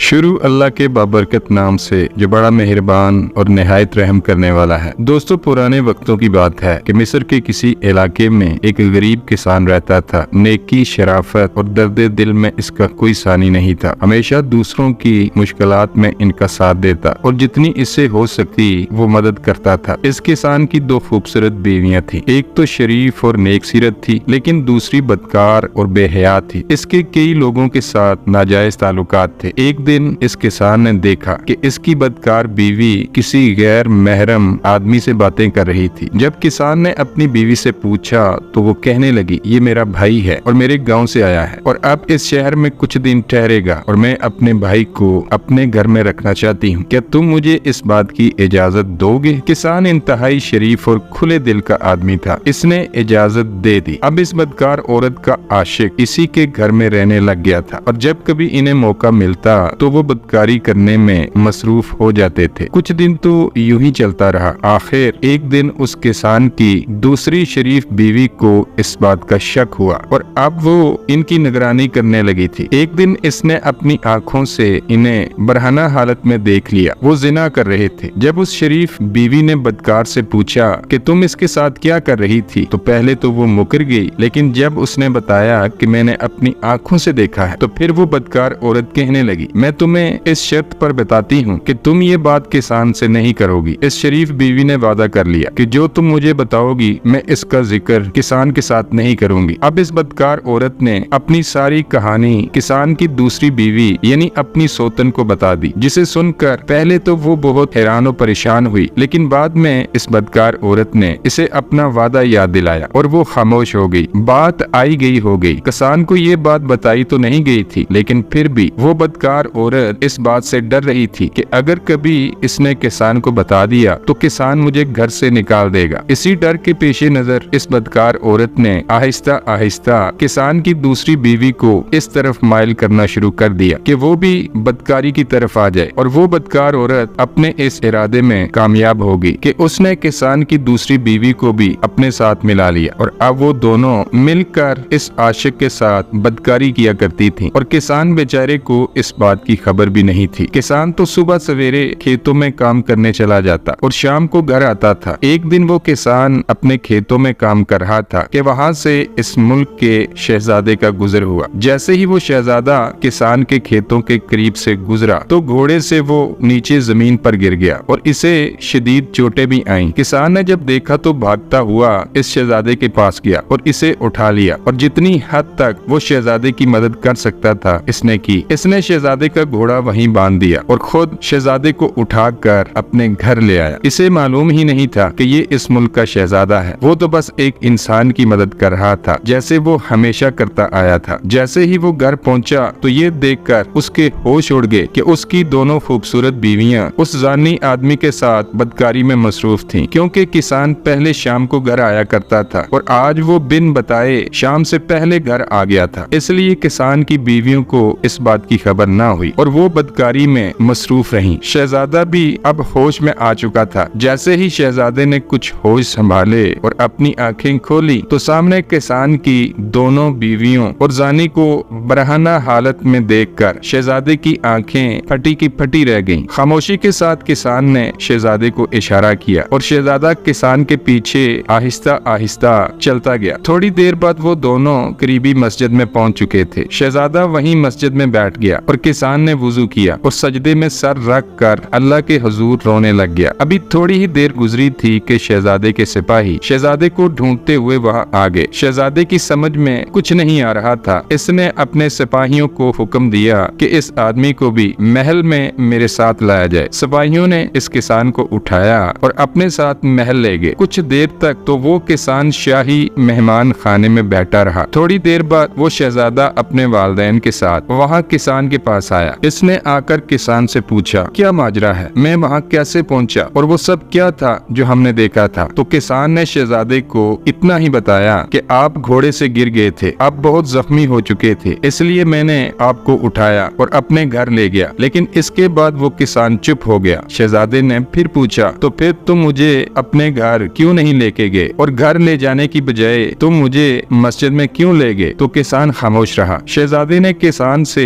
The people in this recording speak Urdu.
شروع اللہ کے بابرکت نام سے جو بڑا مہربان اور نہایت رحم کرنے والا ہے۔ دوستو، پرانے وقتوں کی بات ہے کہ مصر کے کسی علاقے میں ایک غریب کسان رہتا تھا۔ نیکی، شرافت اور درد دل میں اس کا کوئی ثانی نہیں تھا۔ ہمیشہ دوسروں کی مشکلات میں ان کا ساتھ دیتا اور جتنی اس سے ہو سکتی وہ مدد کرتا تھا۔ اس کسان کی دو خوبصورت بیویاں تھیں۔ ایک تو شریف اور نیک سیرت تھی، لیکن دوسری بدکار اور بے حیا تھی۔ اس کے کئی لوگوں کے ساتھ ناجائز تعلقات تھے۔ ایک دن اس کسان نے دیکھا کہ اس کی بدکار بیوی کسی غیر محرم آدمی سے باتیں کر رہی تھی۔ جب کسان نے اپنی بیوی سے پوچھا تو وہ کہنے لگی، یہ میرا بھائی ہے اور میرے گاؤں سے آیا ہے اور اب اس شہر میں کچھ دن ٹھہرے گا اور میں اپنے بھائی کو اپنے گھر میں رکھنا چاہتی ہوں۔ کیا تم مجھے اس بات کی اجازت دو گے؟ کسان انتہائی شریف اور کھلے دل کا آدمی تھا۔ اس نے اجازت دے دی۔ اب اس بدکار عورت کا عاشق اسی کے گھر میں رہنے لگ گیا تھا اور جب کبھی انہیں موقع ملتا تو وہ بدکاری کرنے میں مصروف ہو جاتے تھے۔ کچھ دن تو یوں ہی چلتا رہا۔ آخر ایک دن اس کسان کی دوسری شریف بیوی کو اس بات کا شک ہوا اور اب وہ ان کی نگرانی کرنے لگی تھی۔ ایک دن اس نے اپنی آنکھوں سے انہیں برہنہ حالت میں دیکھ لیا۔ وہ زنا کر رہے تھے۔ جب اس شریف بیوی نے بدکار سے پوچھا کہ تم اس کے ساتھ کیا کر رہی تھی تو پہلے تو وہ مکر گئی، لیکن جب اس نے بتایا کہ میں نے اپنی آنکھوں سے دیکھا ہے تو پھر وہ بدکار عورت کہنے لگی، میں تمہیں اس شرط پر بتاتی ہوں کہ تم یہ بات کسان سے نہیں کرو گی۔ اس شریف بیوی نے وعدہ کر لیا کہ جو تم مجھے بتاؤ گی میں اس کا ذکر کسان کے ساتھ نہیں کروں گی۔ اب اس بدکار عورت نے اپنی ساری کہانی کسان کی دوسری بیوی یعنی اپنی سوتن کو بتا دی، جسے سن کر پہلے تو وہ بہت حیران و پریشان ہوئی، لیکن بعد میں اس بدکار عورت نے اسے اپنا وعدہ یاد دلایا اور وہ خاموش ہو گئی۔ بات آئی گئی ہو گئی۔ کسان کو یہ بات بتائی تو نہیں گئی تھی، لیکن پھر بھی وہ بدکار عورت اس بات سے ڈر رہی تھی کہ اگر کبھی اس نے کسان کو بتا دیا تو کسان مجھے گھر سے نکال دے گا۔ اسی ڈر کے پیش نظر اس بدکار عورت نے آہستہ آہستہ کسان کی دوسری بیوی کو اس طرف مائل کرنا شروع کر دیا کہ وہ بھی بدکاری کی طرف آ جائے، اور وہ بدکار عورت اپنے اس ارادے میں کامیاب ہوگی کہ اس نے کسان کی دوسری بیوی کو بھی اپنے ساتھ ملا لیا اور اب وہ دونوں مل کر اس عاشق کے ساتھ بدکاری کیا کرتی تھیں اور کسان بیچارے کو اس بات کی خبر بھی نہیں تھی۔ کسان تو صبح سویرے کھیتوں میں کام کرنے چلا جاتا اور شام کو گھر آتا تھا۔ ایک دن وہ کسان اپنے کھیتوں میں کام کر رہا تھا کہ وہاں سے اس ملک کے شہزادے کا گزر ہوا۔ جیسے ہی وہ شہزادہ کسان کے کھیتوں کے قریب سے گزرا تو گھوڑے سے وہ نیچے زمین پر گر گیا اور اسے شدید چوٹیں بھی آئیں۔ کسان نے جب دیکھا تو بھاگتا ہوا اس شہزادے کے پاس گیا اور اسے اٹھا لیا اور جتنی حد تک وہ شہزادے کی مدد کر سکتا تھا اس نے کی۔ اس نے شہزادے کا گھوڑا وہیں باندھ دیا اور خود شہزادے کو اٹھا کر اپنے گھر لے آیا۔ اسے معلوم ہی نہیں تھا کہ یہ اس ملک کا شہزادہ ہے۔ وہ تو بس ایک انسان کی مدد کر رہا تھا جیسے وہ ہمیشہ کرتا آیا تھا۔ جیسے ہی وہ گھر پہنچا تو یہ دیکھ کر اس کے ہوش اڑ گئے کہ اس کی دونوں خوبصورت بیویاں اس زانی آدمی کے ساتھ بدکاری میں مصروف تھیں، کیونکہ کسان پہلے شام کو گھر آیا کرتا تھا اور آج وہ بن بتائے شام سے پہلے گھر آ گیا تھا۔ اس لیے کسان کی بیویوں کو اس بات کی خبر نہ ہوئی اور وہ بدکاری میں مصروف رہیں۔ شہزادہ بھی اب ہوش میں آ چکا تھا۔ جیسے ہی شہزادے نے کچھ ہوش سنبھالے اور اپنی آنکھیں کھولی تو سامنے کسان کی دونوں بیویوں اور زانی کو برہنہ حالت میں دیکھ کر شہزادے کی آنکھیں پھٹی کی پھٹی رہ گئیں۔ خاموشی کے ساتھ کسان نے شہزادے کو اشارہ کیا اور شہزادہ کسان کے پیچھے آہستہ آہستہ چلتا گیا۔ تھوڑی دیر بعد وہ دونوں قریبی مسجد میں پہنچ چکے تھے۔ شہزادہ وہیں مسجد میں بیٹھ گیا اور کسان نے وضو کیا اور سجدے میں سر رکھ کر اللہ کے حضور رونے لگ گیا۔ ابھی تھوڑی ہی دیر گزری تھی کہ شہزادے کے سپاہی شہزادے کو ڈھونڈتے ہوئے وہاں آ گئے۔ شہزادے کی سمجھ میں کچھ نہیں آ رہا تھا۔ اس نے اپنے سپاہیوں کو حکم دیا کہ اس آدمی کو بھی محل میں میرے ساتھ لایا جائے۔ سپاہیوں نے اس کسان کو اٹھایا اور اپنے ساتھ محل لے گئے۔ کچھ دیر تک تو وہ کسان شاہی مہمان خانے میں بیٹھا رہا۔ تھوڑی دیر بعد وہ شہزادہ اپنے والدین کے ساتھ وہاں کسان کے پاس آیا۔ اس نے آ کر کسان سے پوچھا، کیا ماجرا ہے؟ میں وہاں کیسے پہنچا اور وہ سب کیا تھا جو ہم نے دیکھا تھا؟ تو کسان نے شہزادے کو اتنا ہی بتایا کہ آپ گھوڑے سے گر گئے تھے، آپ بہت زخمی ہو چکے تھے، اس لیے میں نے آپ کو اٹھایا اور اپنے گھر لے گیا۔ لیکن اس کے بعد وہ کسان چپ ہو گیا۔ شہزادے نے پھر پوچھا، تو پھر تم مجھے اپنے گھر کیوں نہیں لے کے گئے اور گھر لے جانے کی بجائے تم مجھے مسجد میں کیوں لے گئے؟ تو کسان خاموش رہا۔ شہزادے نے کسان سے